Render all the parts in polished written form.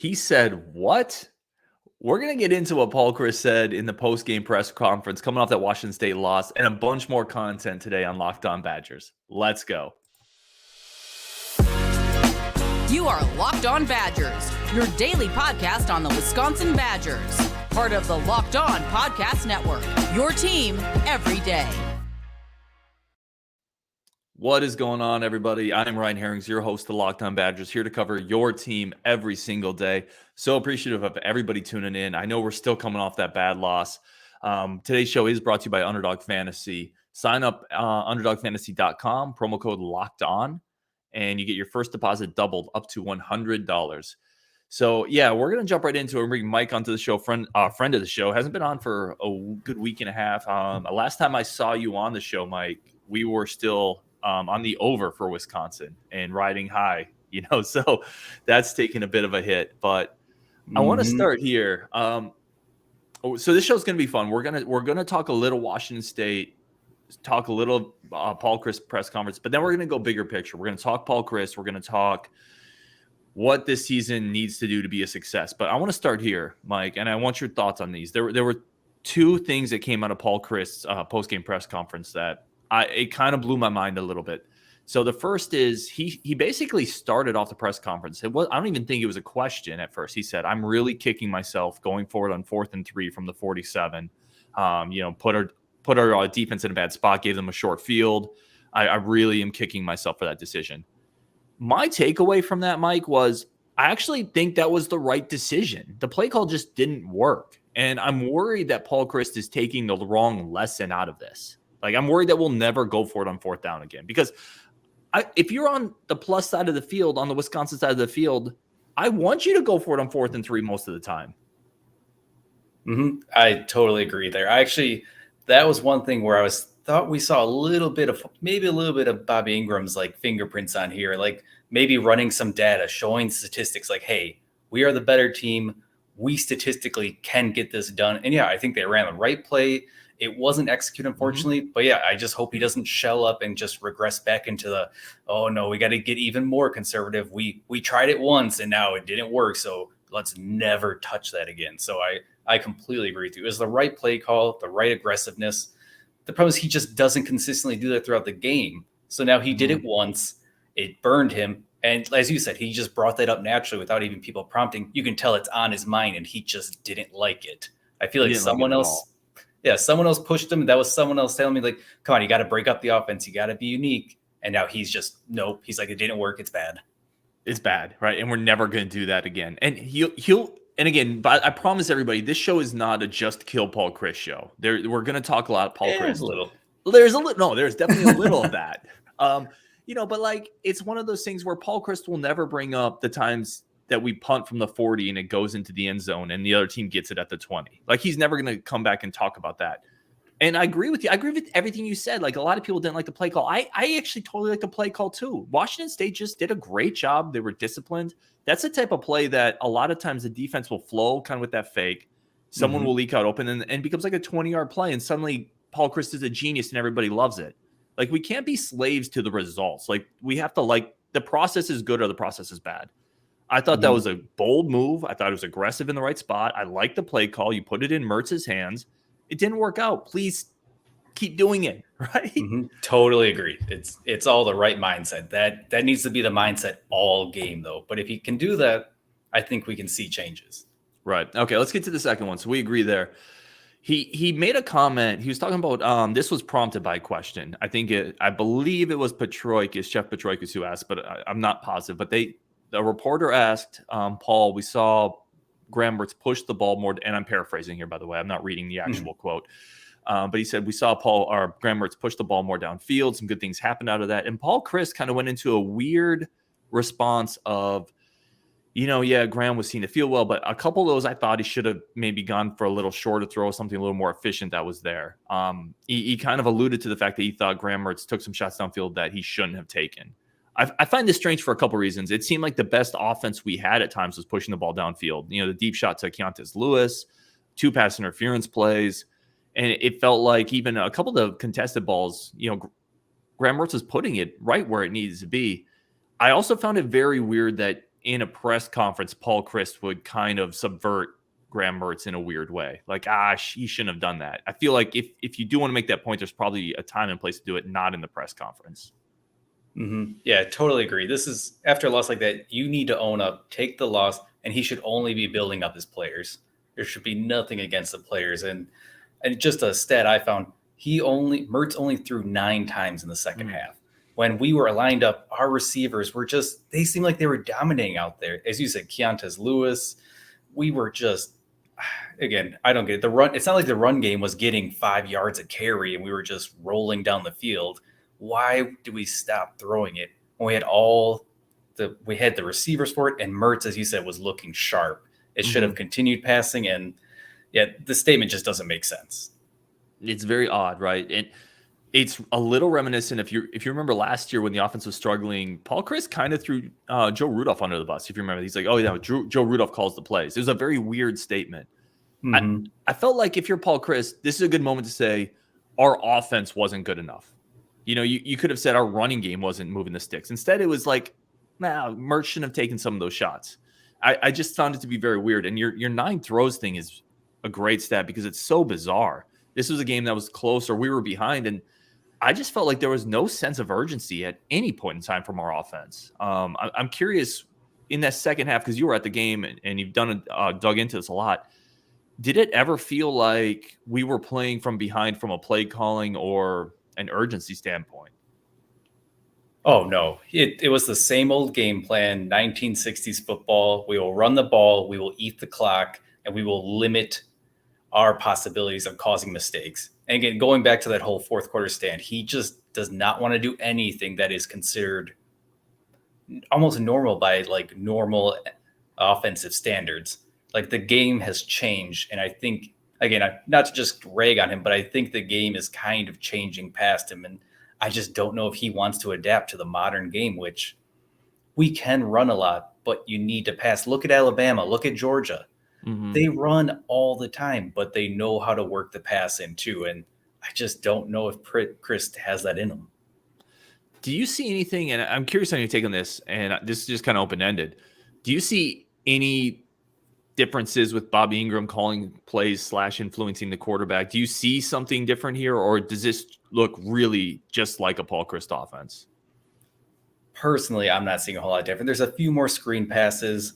He said, what? We're going to get into what Paul Chryst said in the post-game press conference coming off that Washington State loss and a bunch more content today on Locked On Badgers. Let's go. You are Locked On Badgers, your daily podcast on the Wisconsin Badgers. Part of the Locked On Podcast Network, your team every day. What is going on, everybody? I'm Ryan Herrings, your host of Locked On Badgers, here to cover your team every single day. So appreciative of everybody tuning in. I know we're still coming off that bad loss. Today's show is brought to you by Underdog Fantasy. Sign up underdogfantasy.com, promo code Locked On, and you get your first deposit doubled up to $100. So, yeah, we're going to jump right into it and bring Mike onto the show, friend of the show. Hasn't been on for a good week and a half. Last time I saw you on the show, Mike, we were still on the over for Wisconsin and riding high, so that's taken a bit of a hit. But I want to start here. So this show's going to be fun. We're gonna talk a little Washington State, talk a little Paul Chryst press conference, but then we're going to go bigger picture. We're going to talk Paul Chryst. We're going to talk what this season needs to do to be a success. But I want to start here, Mike, and I want your thoughts on these. There were two things that came out of Paul Chryst's post-game press conference that it kind of blew my mind a little bit. So the first is he basically started off the press conference. I don't even think it was a question at first. He said, "I'm really kicking myself going forward on 4th and 3 from the 47. Put our defense in a bad spot, gave them a short field. I really am kicking myself for that decision." My takeaway from that, Mike, was I actually think that was the right decision. The play call just didn't work. And I'm worried that Paul Chryst is taking the wrong lesson out of this. I'm worried that we'll never go for it on 4th down again. Because if you're on the plus side of the field, on the Wisconsin side of the field, I want you to go for it on 4th and 3 most of the time. I totally agree there. That was one thing where thought we saw maybe a little bit of Bobby Ingram's fingerprints on here, maybe running some data, showing statistics hey, we are the better team. We statistically can get this done. And yeah, I think they ran the right play. It wasn't executed, unfortunately. But yeah, I just hope he doesn't shell up and just regress back into the, oh no, we got to get even more conservative. We tried it once and now it didn't work. So let's never touch that again. So I completely agree with you. It was the right play call, the right aggressiveness. The problem is he just doesn't consistently do that throughout the game. So now he did it once. It burned him. And as you said, he just brought that up naturally without even people prompting. You can tell it's on his mind and he just didn't like it. I feel like someone else pushed him. That was someone else telling me come on, you got to break up the offense. You got to be unique. And now he's just, nope. He's like, it didn't work. It's bad. It's bad. Right. And we're never going to do that again. And and again, but I promise everybody, this show is not a just kill Paul Chryst show. We're going to talk a lot of Paul Chryst. There's definitely a little of that. But it's one of those things where Paul Chryst will never bring up the times that we punt from the 40 and it goes into the end zone and the other team gets it at the 20. He's never going to come back and talk about that. And I agree with you. I agree with everything you said. A lot of people didn't like the play call. I actually totally like the play call too. Washington State just did a great job. They were disciplined. That's the type of play that a lot of times the defense will flow kind of with that fake. Someone will leak out open and becomes a 20-yard play. And suddenly Paul Chryst is a genius and everybody loves it. We can't be slaves to the results. We have to the process is good or the process is bad. I thought that was a bold move. I thought it was aggressive in the right spot. I liked the play call. You put it in Mertz's hands. It didn't work out. Please keep doing it, right? Totally agree. It's all the right mindset. That needs to be the mindset all game, though. But if he can do that, I think we can see changes. Right. Okay, let's get to the second one. So we agree there. He made a comment. He was talking about this was prompted by a question. I believe it was Chef Petroikis who asked, but I'm not positive. But the reporter asked Paul, we saw Graham Mertz push the ball more, and I'm paraphrasing here, by the way. I'm not reading the actual quote. But he said, we saw Graham Mertz push the ball more downfield. Some good things happened out of that. And Paul Chryst kind of went into a weird response of, Graham was seen to feel well, but a couple of those I thought he should have maybe gone for a little shorter throw, something a little more efficient that was there. He kind of alluded to the fact that he thought Graham Mertz took some shots downfield that he shouldn't have taken. I find this strange for a couple reasons. It seemed like the best offense we had at times was pushing the ball downfield. The deep shot to Keontae Lewis, 2 pass interference plays. And it felt like even a couple of the contested balls, Graham Mertz was putting it right where it needs to be. I also found it very weird that in a press conference, Paul Chryst would kind of subvert Graham Mertz in a weird way. Like, he shouldn't have done that. I feel like if you do want to make that point, there's probably a time and place to do it, not in the press conference. Mm-hmm. Yeah, totally agree. This is after a loss like that, you need to own up, take the loss, and he should only be building up his players. There should be nothing against the players. And just a stat I found, Mertz only threw 9 times in the second half. When we were lined up, our receivers were they seemed like they were dominating out there. As you said, Keontae Lewis, we were just, again, I don't get it. The run, it's not like the run game was getting 5 yards a carry and we were just rolling down the field. Why do we stop throwing it when we had the receivers for it, and Mertz, as you said, was looking sharp? It should have continued passing, and the statement just doesn't make sense. It's very odd, right? And it's a little reminiscent. If you remember last year when the offense was struggling, Paul Chryst kind of threw Joe Rudolph under the bus. If you remember, he's like, "Oh yeah, Joe Rudolph calls the plays." It was a very weird statement. I felt like if you're Paul Chryst, this is a good moment to say our offense wasn't good enough. You could have said our running game wasn't moving the sticks. Instead, it was like, Mertz shouldn't have taken some of those shots. I just found it to be very weird. And your 9 throws thing is a great stat because it's so bizarre. This was a game that was close or we were behind, and I just felt like there was no sense of urgency at any point in time from our offense. I'm curious in that second half, because you were at the game and you've dug into this a lot. Did it ever feel like we were playing from behind from a play calling or an urgency standpoint? Oh, no. It was the same old game plan, 1960s football. We will run the ball, we will eat the clock, and we will limit our possibilities of causing mistakes. And again, going back to that whole fourth quarter stand, he just does not want to do anything that is considered almost normal by like normal offensive standards. Like the game has changed. And I think, again, not to just rag on him, but I think the game is kind of changing past him. And I just don't know if he wants to adapt to the modern game, which we can run a lot, but you need to pass. Look at Alabama. Look at Georgia. They run all the time, but they know how to work the pass in too. And I just don't know if Chryst has that in him. Do you see anything, and I'm curious on your take on this, and this is just kind of open-ended. Do you see any differences with Bobby Ingram calling plays / influencing the quarterback? Do you see something different here, or does this look really just like a Paul Chryst offense? Personally, I'm not seeing a whole lot different. There's a few more screen passes.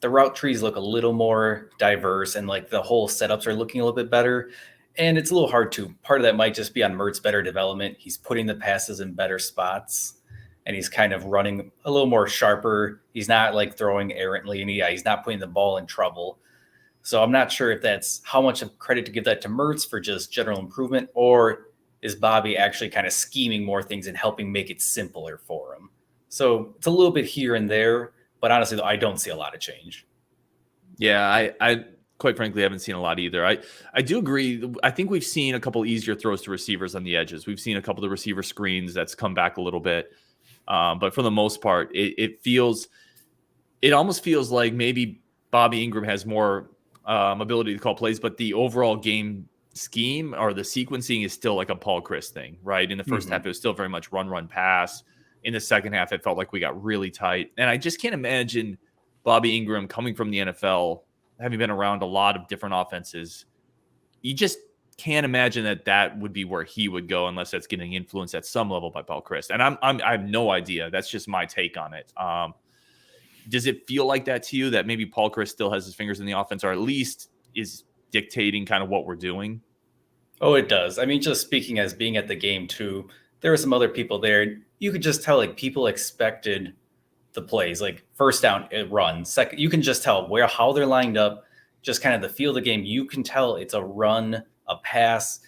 The route trees look a little more diverse, and like the whole setups are looking a little bit better. And it's a little hard to. Part of that might just be on Mertz's better development. He's putting the passes in better spots, and he's kind of running a little more sharper. He's not like throwing errantly, and he's not putting the ball in trouble. So I'm not sure if that's how much of credit to give that to Mertz for just general improvement, or is Bobby actually kind of scheming more things and helping make it simpler for him? So it's a little bit here and there. But honestly, I don't see a lot of change. Yeah, I quite frankly haven't seen a lot either. I do agree. I think we've seen a couple easier throws to receivers on the edges. We've seen a couple of the receiver screens that's come back a little bit. But for the most part, it almost feels like maybe Bobby Ingram has more ability to call plays, but the overall game scheme or the sequencing is still like a Paul Chryst thing, right? In the first half, it was still very much run, pass. In the second half, it felt like we got really tight. And I just can't imagine Bobby Ingram coming from the NFL, having been around a lot of different offenses. You just can't imagine that would be where he would go unless that's getting influenced at some level by Paul Chryst. And I have no idea. That's just my take on it. Does it feel like that to you, that maybe Paul Chryst still has his fingers in the offense, or at least is dictating kind of what we're doing? Oh, it does. I mean, just speaking as being at the game too, there were some other people there. You could just tell like people expected the plays, like first down, it runs. Second, you can just tell how they're lined up, just kind of the feel of the game. You can tell it's a run, a pass.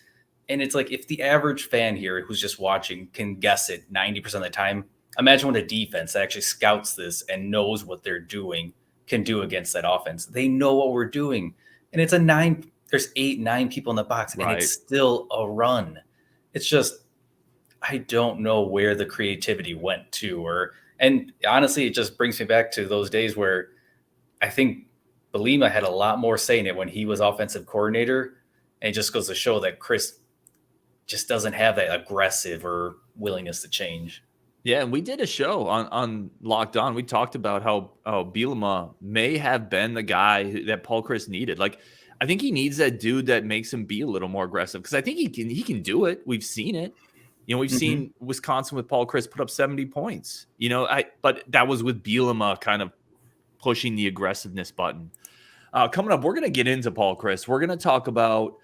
And it's like, if the average fan here who's just watching can guess it 90% of the time, imagine what a defense that actually scouts this and knows what they're doing can do against that offense. They know what we're doing. And it's there's 8-9 people in the box, and it's still a run. It's just, I don't know where the creativity went to, and honestly, it just brings me back to those days where I think Belima had a lot more say in it when he was offensive coordinator. And it just goes to show that Chryst just doesn't have that aggressive or willingness to change. Yeah, and we did a show on Locked On. We talked about how Bielema may have been the guy that Paul Chryst needed. Like, I think he needs that dude that makes him be a little more aggressive, because I think he can do it. We've seen it. We've seen Wisconsin with Paul Chryst put up 70 points. But that was with Bielema kind of pushing the aggressiveness button. Coming up, we're going to get into Paul Chryst. We're going to talk about,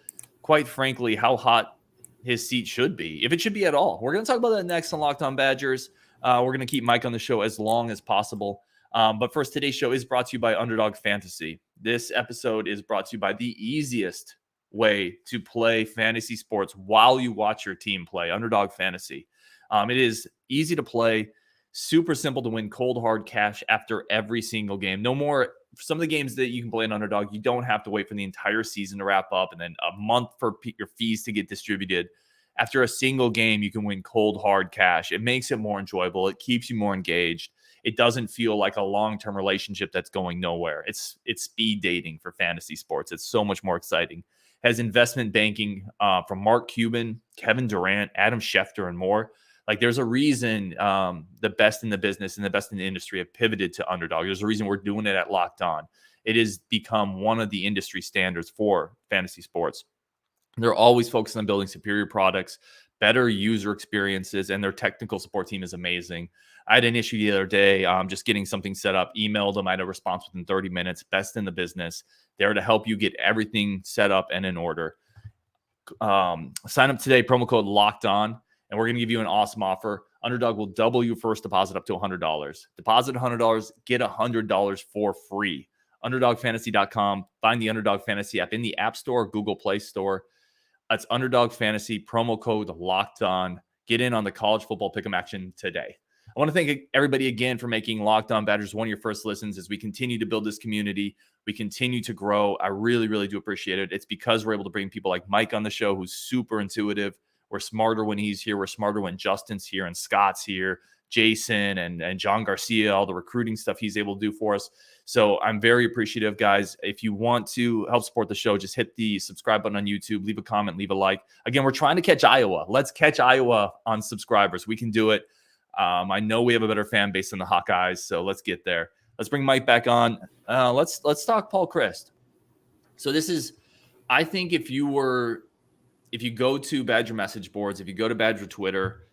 quite frankly, how hot his seat should be, if it should be at all. We're going to talk about that next on Locked On Badgers. We're going to keep Mike on the show as long as possible. But first, today's show is brought to you by Underdog Fantasy. This episode is brought to you by the easiest way to play fantasy sports while you watch your team play, Underdog Fantasy. It is easy to play, super simple to win cold hard cash after every single game. No more. Some of the games that you can play in Underdog, you don't have to wait for the entire season to wrap up and then a month for your fees to get distributed. After a single game, you can win cold, hard cash. It makes it more enjoyable. It keeps you more engaged. It doesn't feel like a long-term relationship that's going nowhere. It's speed dating for fantasy sports. It's so much more exciting. It has investment banking from Mark Cuban, Kevin Durant, Adam Schefter, and more. Like, there's a reason the best in the business and the best in the industry have pivoted to Underdog. There's a reason we're doing it at Locked On. It has become one of the industry standards for fantasy sports. They're always focused on building superior products, better user experiences, and their technical support team is amazing. I had an issue the other day, just getting something set up, emailed them. I had a response within 30 minutes, best in the business. They're to help you get everything set up and in order. Sign up today, promo code Locked On. And we're going to give you an awesome offer. Underdog will double your first deposit up to $100. Deposit $100, get $100 for free. UnderdogFantasy.com. Find the Underdog Fantasy app in the App Store, Google Play Store. That's Underdog Fantasy, promo code Locked On. Get in on the college football pick'em action today. I want to thank everybody again for making Locked On Badgers one of your first listens as we continue to build this community. We continue to grow. I really, really do appreciate it. It's because we're able to bring people like Mike on the show, who's super intuitive. We're smarter when he's here. We're smarter when Justin's here and Scott's here, Jason and John Garcia, all the recruiting stuff he's able to do for us. So I'm very appreciative, guys. If you want to help support the show, just hit the subscribe button on YouTube, leave a comment, leave a like. Again, we're trying to catch Iowa. Let's catch Iowa on subscribers. We can do it. I know we have a better fan base than the Hawkeyes, so let's get there. Let's bring Mike back on. Let's talk Paul Chryst. So this is, I think if you go to Badger message boards, if you go to Badger Twitter,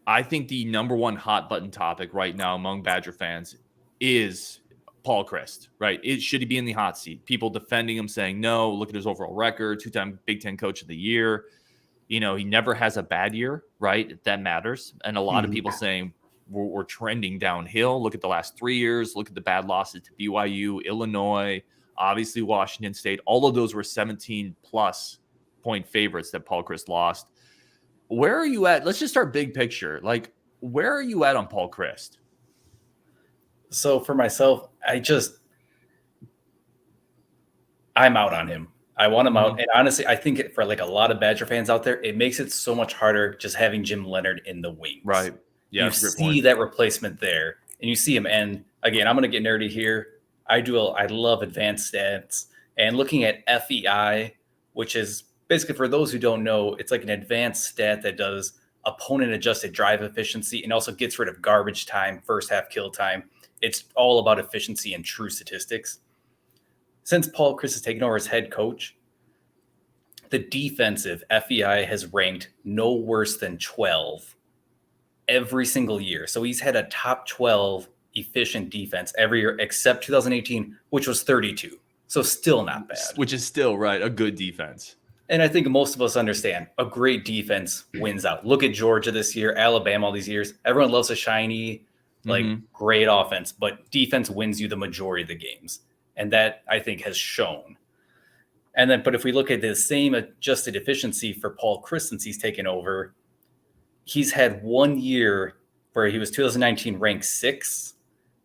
I think the number one hot button topic right now among Badger fans is Paul Chryst, right? Should he be in the hot seat? People defending him, saying, no, look at his overall record, 2-time Big Ten Coach of the Year. He never has a bad year, right? That matters. And a lot of people saying we're trending downhill. Look at the last 3 years. Look at the bad losses to BYU, Illinois, obviously Washington State. All of those were 17-plus point favorites that Paul Chryst lost. Where are you at? Let's just start big picture. Like, where are you at on Paul Chryst? So for myself, I'm out on him. I want him out. And honestly, I think for like a lot of Badger fans out there, it makes it so much harder just having Jim Leonard in the wings. Right. Yeah. You see that replacement there and you see him. And again, I'm going to get nerdy here. I love advanced stats and looking at FEI, which is basically, for those who don't know, it's like an advanced stat that does opponent adjusted drive efficiency and also gets rid of garbage time, first half kill time. It's all about efficiency and true statistics. Since Paul Chryst has taken over as head coach, the defensive FEI has ranked no worse than 12 every single year. So he's had a top 12 efficient defense every year except 2018, which was 32. So still not bad. Which is still, right, a good defense. And I think most of us understand a great defense wins out. Look at Georgia this year, Alabama all these years. Everyone loves a shiny, great offense, but defense wins you the majority of the games. And that, I think, has shown. And then, but if we look at the same adjusted efficiency for Paul Chryst since he's taken over, he's had 1 year where he was 2019 ranked 6.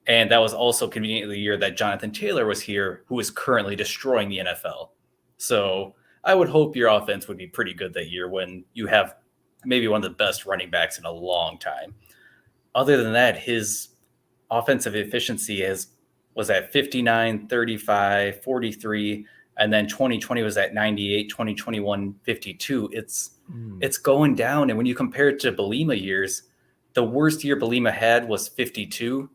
And that was also conveniently the year that Jonathan Taylor was here, who is currently destroying the NFL. So I would hope your offense would be pretty good that year when you have maybe one of the best running backs in a long time. Other than that, his offensive efficiency was at 59, 35, 43, and then 2020 was at 98, 2021, 52. It's going down. And when you compare it to Bielema years, the worst year Belima had was 52.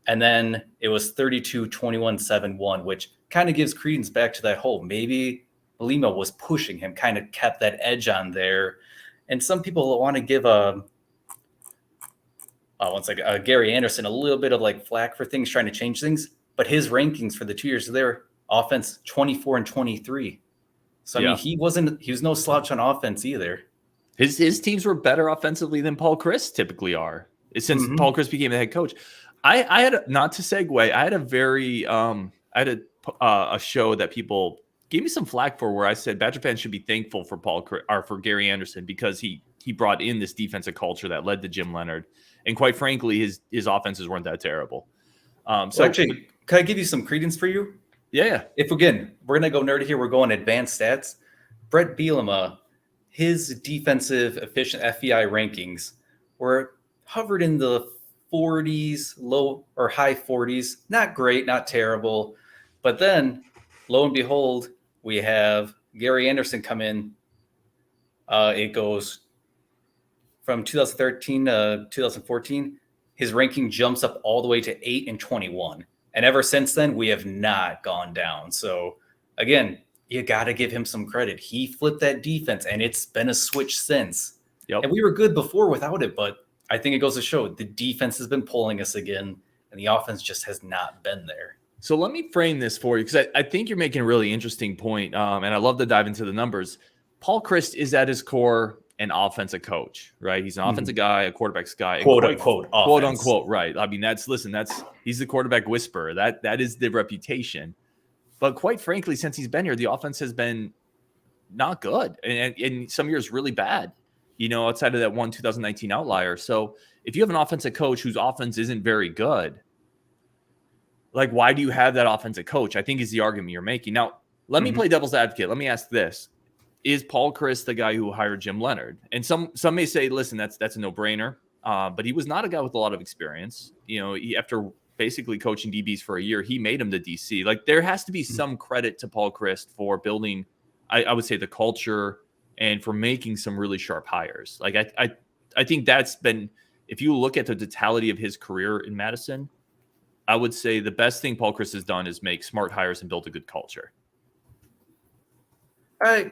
And then it was 32, 21, 7-1, which kind of gives credence back to that whole maybe Belima was pushing him, kind of kept that edge on there. And some people want to give Gary Anderson a little bit of like flack for things, trying to change things. But his rankings for the 2 years there, offense 24 and 23. So I mean, he was no slouch on offense either. His teams were better offensively than Paul Chryst typically are since Paul Chryst became the head coach. I had not to segue. I had a very a show that people gave me some flack for, where I said Badger fans should be thankful for for Gary Anderson, because he brought in this defensive culture that led to Jim Leonard, and quite frankly, his offenses weren't that terrible. So actually, can I give you some credence for you? Yeah. If again we're gonna go nerdy here, we're going advanced stats. Brett Bielema, his defensive efficient FEI rankings were hovered in the 40s, low or high 40s. Not great, not terrible. But then, lo and behold, we have Gary Anderson come in. It goes from 2013 to 2014. His ranking jumps up all the way to 8 and 21. And ever since then, we have not gone down. So again, you got to give him some credit. He flipped that defense, and it's been a switch since. Yep. And we were good before without it, but I think it goes to show the defense has been pulling us again, and the offense just has not been there. So let me frame this for you, because I think you're making a really interesting point, and I love to dive into the numbers. Paul Chryst is at his core an offensive coach, right? He's an offensive guy, a quarterback's guy, quote unquote, right? I mean, he's the quarterback whisperer. That is the reputation. But quite frankly, since he's been here, the offense has been not good, and in some years really bad. Outside of that 2019 outlier. So if you have an offensive coach whose offense isn't very good, like, why do you have that offensive coach? I think is the argument you're making. Now, let me play devil's advocate. Let me ask this. Is Paul Chryst the guy who hired Jim Leonard? And some may say, listen, that's a no-brainer. But he was not a guy with a lot of experience. After basically coaching DBs for a year, he made him the DC. Like, there has to be some credit to Paul Chryst for building, I would say, the culture and for making some really sharp hires. Like, I think that's been, if you look at the totality of his career in Madison, I would say the best thing Paul Chryst has done is make smart hires and build a good culture. I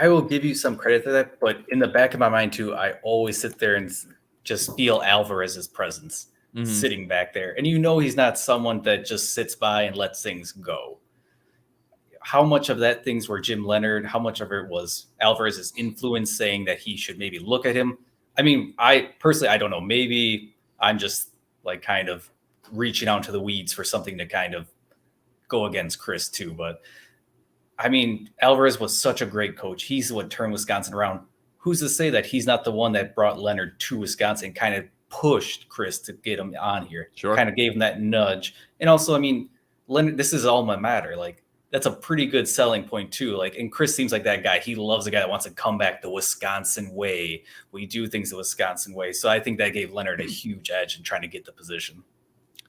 will give you some credit to that, but in the back of my mind too, I always sit there and just feel Alvarez's presence sitting back there. And he's not someone that just sits by and lets things go. How much of that things were Jim Leonard? How much of it was Alvarez's influence saying that he should maybe look at him? I mean, I don't know. Maybe I'm just like kind of reaching out to the weeds for something to kind of go against Chryst too. But I mean, Alvarez was such a great coach. He's what turned Wisconsin around. Who's to say that he's not the one that brought Leonard to Wisconsin, kind of pushed Chryst to get him on here, kind of gave him that nudge. And also, I mean, Leonard, this is alma mater. Like, that's a pretty good selling point too. Like, and Chryst seems like that guy. He loves a guy that wants to come back the Wisconsin way. We do things the Wisconsin way. So I think that gave Leonard a huge edge in trying to get the position.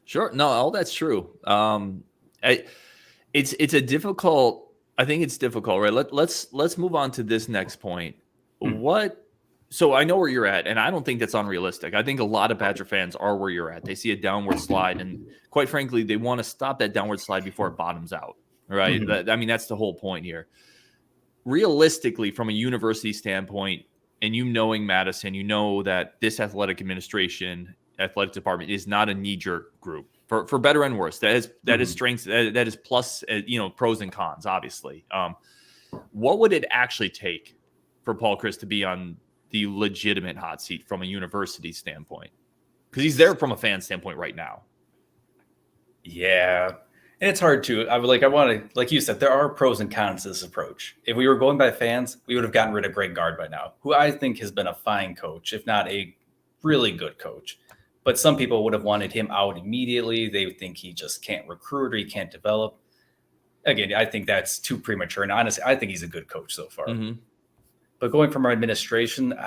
Sure. No, all that's true. It's a difficult. I think it's difficult, right? Let's move on to this next point. So I know where you're at, and I don't think that's unrealistic. I think a lot of Badger fans are where you're at. They see a downward slide, and quite frankly, they want to stop that downward slide before it bottoms out, right? That's the whole point here. Realistically, from a university standpoint, and knowing Madison, that this athletic department is not a knee-jerk group. For better and worse, that is strengths, that is plus, pros and cons, obviously. What would it actually take for Paul Chryst to be on the legitimate hot seat from a university standpoint? Because he's there from a fan standpoint right now. Yeah, and it's hard to. Like you said, there are pros and cons to this approach. If we were going by fans, we would have gotten rid of Greg Gard by now, who I think has been a fine coach, if not a really good coach. But some people would have wanted him out immediately. They think he just can't recruit or he can't develop. Again, I think that's too premature. And honestly, I think he's a good coach so far. But going from our administration,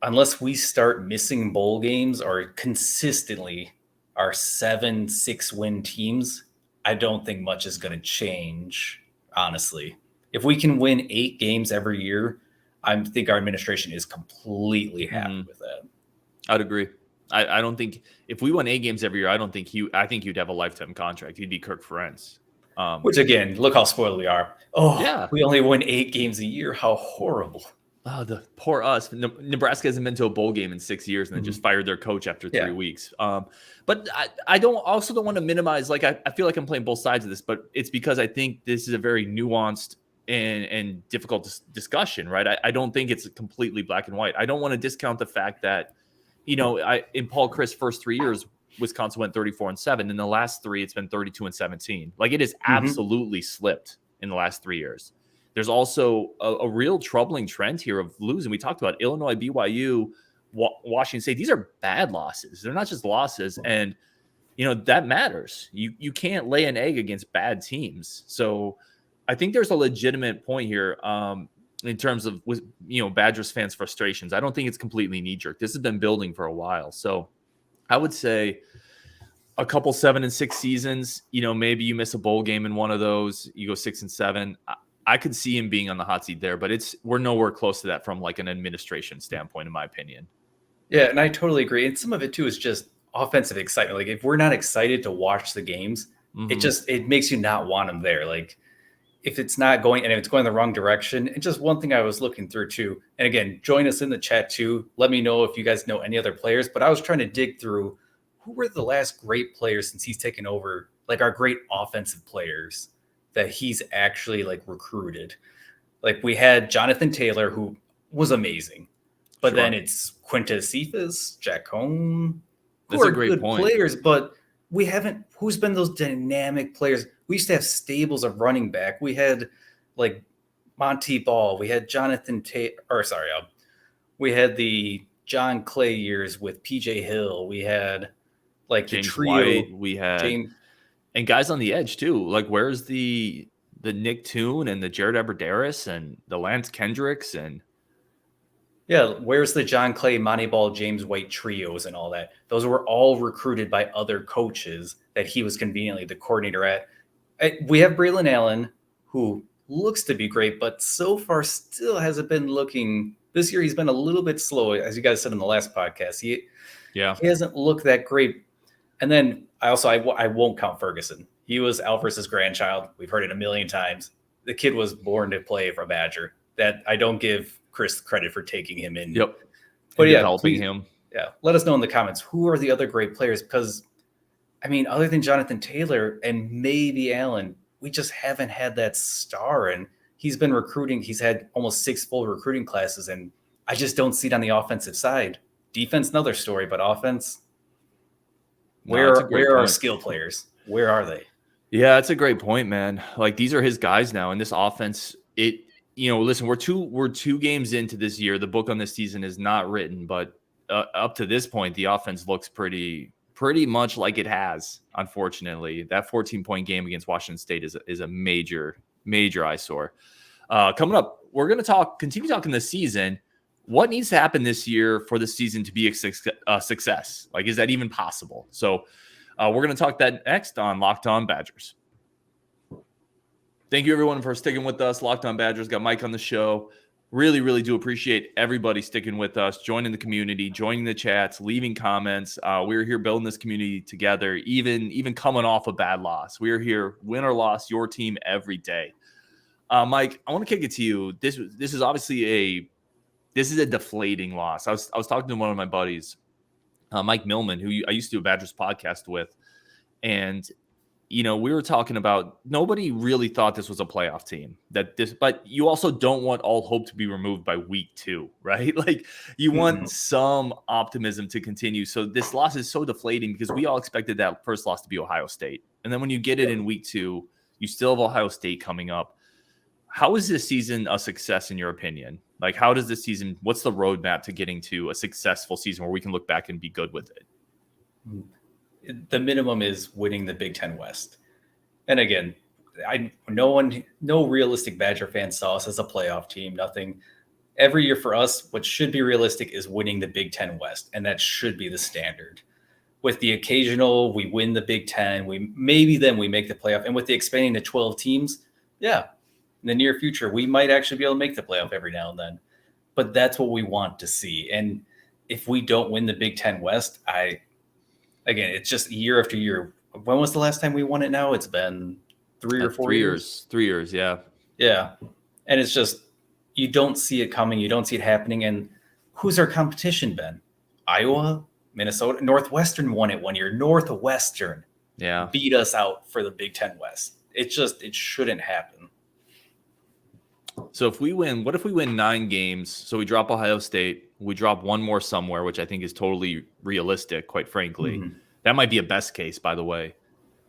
unless we start missing bowl games or consistently our 7-6 win teams, I don't think much is going to change, honestly. If we can win 8 games every year, I think our administration is completely happy with that. I'd agree. I don't think if we won 8 games every year, I think you'd have a lifetime contract. You'd be Kirk Ferentz. Which again, look how spoiled we are. Oh, yeah. We only win 8 games a year. How horrible. Oh, the poor us. Nebraska hasn't been to a bowl game in 6 years and then just fired their coach after 3 weeks. But I don't want to minimize, like, I feel like I'm playing both sides of this, but it's because I think this is a very nuanced and difficult discussion, right? I don't think it's completely black and white. I don't want to discount the fact that, in Paul Chryst first 3 years, Wisconsin went 34-7. In the last 3, it's been 32-17. Like, it has absolutely slipped in the last 3 years. There's also a real troubling trend here of losing. We talked about Illinois, BYU, Washington State. These are bad losses. They're not just losses. And, that matters. You can't lay an egg against bad teams. So I think there's a legitimate point here in terms of, Badgers fans' frustrations. I don't think it's completely knee-jerk. This has been building for a while. So I would say a couple 7-6 seasons, maybe you miss a bowl game in one of those, you go 6-7. I could see him being on the hot seat there, but we're nowhere close to that from like an administration standpoint, in my opinion. Yeah, and I totally agree. And some of it too is just offensive excitement. Like, if we're not excited to watch the games, it makes you not want them there. Like, if it's not going and if it's going the wrong direction. And just one thing I was looking through too, and again, join us in the chat too. Let me know if you guys know any other players, but I was trying to dig through who were the last great players since he's taken over, like our great offensive players that he's actually like recruited. Like, we had Jonathan Taylor, who was amazing, but then it's Quintez Cephas, Jack Cohn, who are good players, but we haven't, who's been those dynamic players? We used to have stables of running back. We had like Monty Ball. We had Jonathan we had the John Clay years with PJ Hill. We had like James the trio. White. We had and guys on the edge too. Like, where's the Nick Toon and the Jared Aberderis and the Lance Kendricks and where's the John Clay, Monty Ball, James White trios and all that? Those were all recruited by other coaches that he was conveniently the coordinator at. We have Braylon Allen, who looks to be great, but so far still hasn't been looking. This year he's been a little bit slow, as you guys said in the last podcast. He hasn't looked that great. And then I won't count Ferguson. He was Alvarez's grandchild. We've heard it a million times. The kid was born to play for Badger. That I don't give Chris credit for taking him in. Yep. But helping him. Yeah. Let us know in the comments, who are the other great players? Because, I mean, other than Jonathan Taylor and maybe Allen, we just haven't had that star. And he's been recruiting. He's had almost 6 full recruiting classes. And I just don't see it on the offensive side. Defense, another story, but offense, where are our skill players? Where are they? Yeah, that's a great point, man. Like, these are his guys now. And this offense, listen, we're two games into this year. The book on this season is not written, but up to this point, the offense looks pretty much like it has. Unfortunately, that 14-point game against Washington State is a major eyesore. Coming up, we're going to continue talking this season. What needs to happen this year for the season to be a success? Like, is that even possible? So we're going to talk that next on Locked On Badgers. Thank you, everyone, for sticking with us. Locked On Badgers, got Mike on the show. Really, really do appreciate everybody sticking with us, joining the community, joining the chats, leaving comments. We're here building this community together, even coming off a bad loss. We're here, win or loss, your team every day. Mike, I want to kick it to you. This is obviously a deflating loss. I was talking to one of my buddies, Mike Millman, who I used to do a Badgers podcast with, and we were talking about nobody really thought this was a playoff team. But you also don't want all hope to be removed by week 2, right? Like, you want some optimism to continue. So this loss is so deflating because we all expected that first loss to be Ohio State, and then when you get it in week 2, you still have Ohio State coming up. How is this season a success in your opinion? Like, how does this season? What's the roadmap to getting to a successful season where we can look back and be good with it? The minimum is winning the Big Ten West. And again, no realistic Badger fan saw us as a playoff team, nothing. Every year for us, what should be realistic is winning the Big Ten West. And that should be the standard. With the occasional, we win the Big Ten, we make the playoff. And with the expanding to 12 teams, in the near future, we might actually be able to make the playoff every now and then. but that's what we want to see. And if we don't win the Big Ten West, again, it's just year after year. When was the last time we won it now? It's been 3 or 4 years. 3 years, yeah. Yeah. And it's just, you don't see it coming. You don't see it happening. And who's our competition been? Iowa, Minnesota, Northwestern won it one year. Northwestern beat us out for the Big Ten West. It shouldn't happen. So if we win, what if we win 9 games? So we drop Ohio State, we drop one more somewhere, which I think is totally realistic, quite frankly. Mm-hmm. That might be a best case, by the way.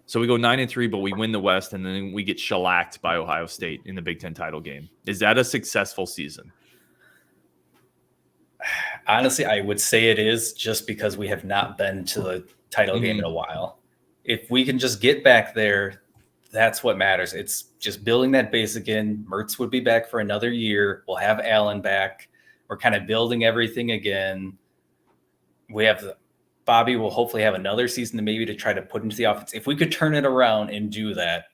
So we go 9-3, but we win the West, and then we get shellacked by Ohio State in the Big Ten title game. Is that a successful season? Honestly, I would say it is, just because we have not been to the title game in a while. If we can just get back there, that's what matters. It's just building that base again. Mertz would be back for another year. We'll have Allen back. We're kind of building everything again. We have Bobby will hopefully have another season to try to put into the offense. If we could turn it around and do that,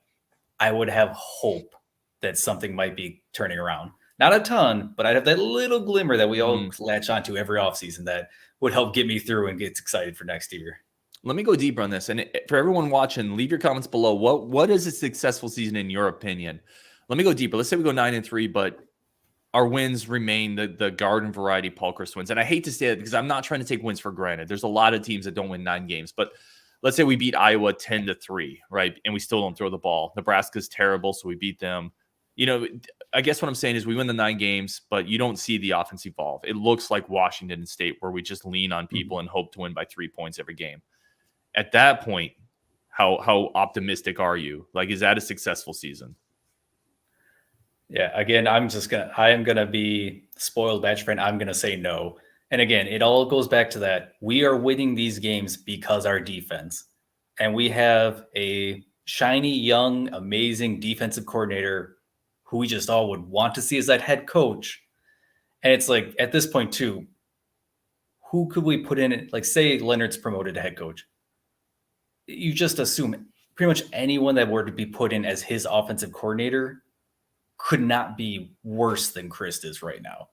I would have hope that something might be turning around. Not a ton, but I'd have that little glimmer that we all latch onto every offseason that would help get me through and get excited for next year. Let me go deeper on this. And for everyone watching, leave your comments below. What is a successful season in your opinion? Let me go deeper. Let's say we go 9-3, but our wins remain the garden variety Paul Chryst wins. And I hate to say it because I'm not trying to take wins for granted. There's a lot of teams that don't win 9 games, but let's say we beat Iowa 10-3, right? And we still don't throw the ball. Nebraska's terrible, so we beat them. You know, I guess what I'm saying is we win the 9 games, but you don't see the offense evolve. It looks like Washington State, where we just lean on people and hope to win by 3 points every game. At that point, how optimistic are you? Like, is that a successful season? Yeah, again, I am gonna be spoiled Badger fan. I'm gonna say no. And again, it all goes back to that. We are winning these games because our defense, and we have a shiny, young, amazing defensive coordinator who we just all would want to see as that head coach. And it's like, at this point too, who could we put in it? Like, say Leonard's promoted to head coach. You just assume pretty much anyone that were to be put in as his offensive coordinator could not be worse than Chryst is right now.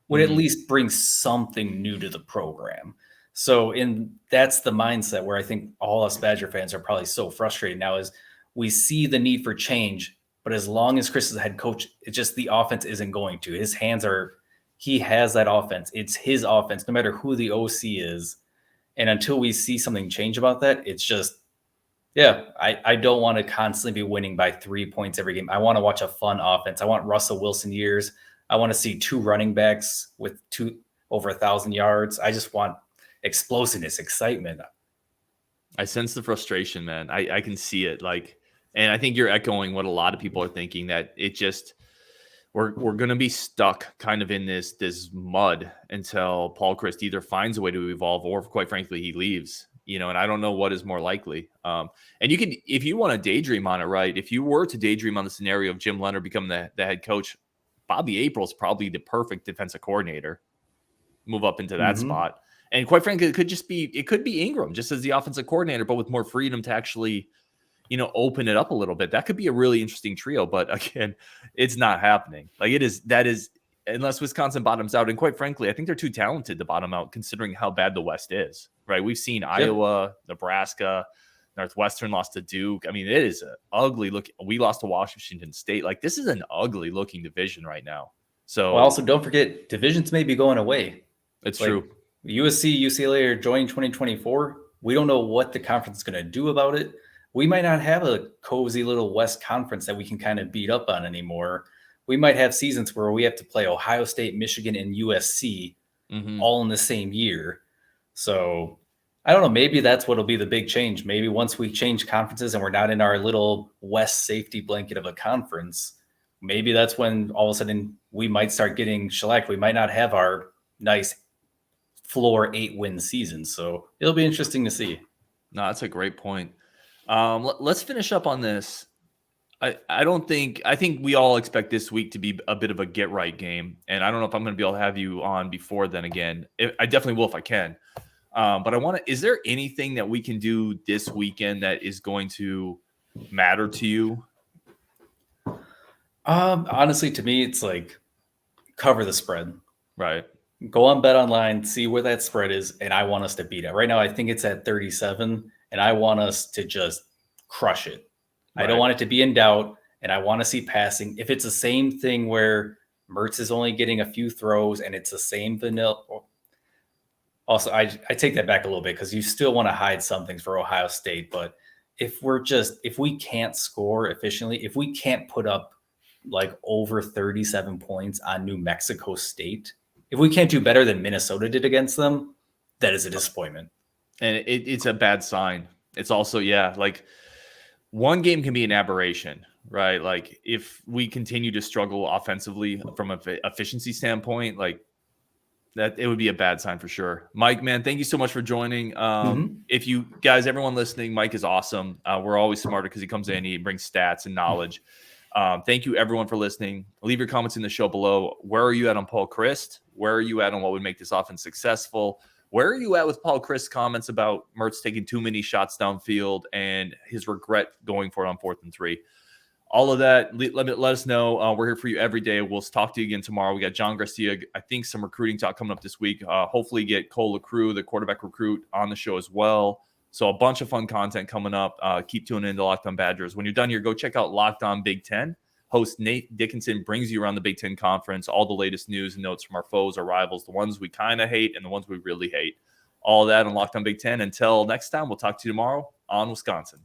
Would at least bring something new to the program. So that's the mindset where I think all us Badger fans are probably so frustrated now, is we see the need for change, but as long as Chryst is the head coach, it's just the offense isn't going to. He has that offense. It's his offense, no matter who the OC is. And until we see something change about that, it's just, I don't want to constantly be winning by 3 points every game. I want to watch a fun offense. I want Russell Wilson years. I want to see 2 running backs with over 1,000 yards. I just want explosiveness, excitement. I sense the frustration, man. I can see it. And I think you're echoing what a lot of people are thinking, that it just, we're going to be stuck kind of in this mud until Paul Chryst either finds a way to evolve, or quite frankly, he leaves. And I don't know what is more likely. And you can, if you want to daydream on it, right? If you were to daydream on the scenario of Jim Leonard becoming the head coach, Bobby April's probably the perfect defensive coordinator. Move up into that spot. And quite frankly, it could be Ingram just as the offensive coordinator, but with more freedom to actually, open it up a little bit. That could be a really interesting trio. But again, it's not happening. That is, unless Wisconsin bottoms out. And quite frankly, I think they're too talented to bottom out, considering how bad the West is, right? We've seen Iowa, Nebraska, Northwestern lost to Duke. I mean, it is an ugly look. We lost to Washington State. This is an ugly looking division right now. So also don't forget, divisions may be going away. It's true. USC, UCLA are joining 2024. We don't know what the conference is going to do about it. We might not have a cozy little West conference that we can kind of beat up on anymore. We might have seasons where we have to play Ohio State, Michigan, and USC all in the same year. So I don't know. Maybe that's what'll be the big change. Maybe once we change conferences and we're not in our little West safety blanket of a conference, maybe that's when all of a sudden we might start getting shellacked. We might not have our nice floor 8-win season. So it'll be interesting to see. No, that's a great point. Let's finish up on this. I think we all expect this week to be a bit of a get right game. And I don't know if I'm going to be able to have you on before then again. I definitely will if I can. But is there anything that we can do this weekend that is going to matter to you? Honestly, to me, it's like cover the spread. Right. Go on Bet Online, see where that spread is, and I want us to beat it. Right now, I think it's at 37, and I want us to just crush it. I don't Right. want it to be in doubt, and I want to see passing. If it's the same thing where Mertz is only getting a few throws and it's the same vanilla. Also, I take that back a little bit because you still want to hide some things for Ohio State. But if we can't score efficiently, if we can't put up like over 37 points on New Mexico State, if we can't do better than Minnesota did against them, that is a disappointment. And it's a bad sign. It's also, like one game can be an aberration, right? Like if we continue to struggle offensively from an efficiency standpoint, like that, it would be a bad sign for sure. Mike, man, thank you so much for joining. If you guys, everyone listening, Mike is awesome. We're always smarter because he comes in, he brings stats and knowledge. Thank you everyone for listening. Leave your comments in the show below. Where are you at on Paul Chryst? Where are you at on what would make this offense successful? Where are you at with Paul Chryst's comments about Mertz taking too many shots downfield and his regret going for it on 4th and 3? All of that, let us know. We're here for you every day. We'll talk to you again tomorrow. We got John Garcia. I think some recruiting talk coming up this week. Hopefully get Cole LaCrue, the quarterback recruit, on the show as well. So a bunch of fun content coming up. Keep tuning in to Locked On Badgers. When you're done here, go check out Locked On Big Ten. Host Nate Dickinson brings you around the Big Ten Conference, all the latest news and notes from our foes, our rivals, the ones we kind of hate and the ones we really hate. All that on Locked On Big Ten. Until next time, we'll talk to you tomorrow on Wisconsin.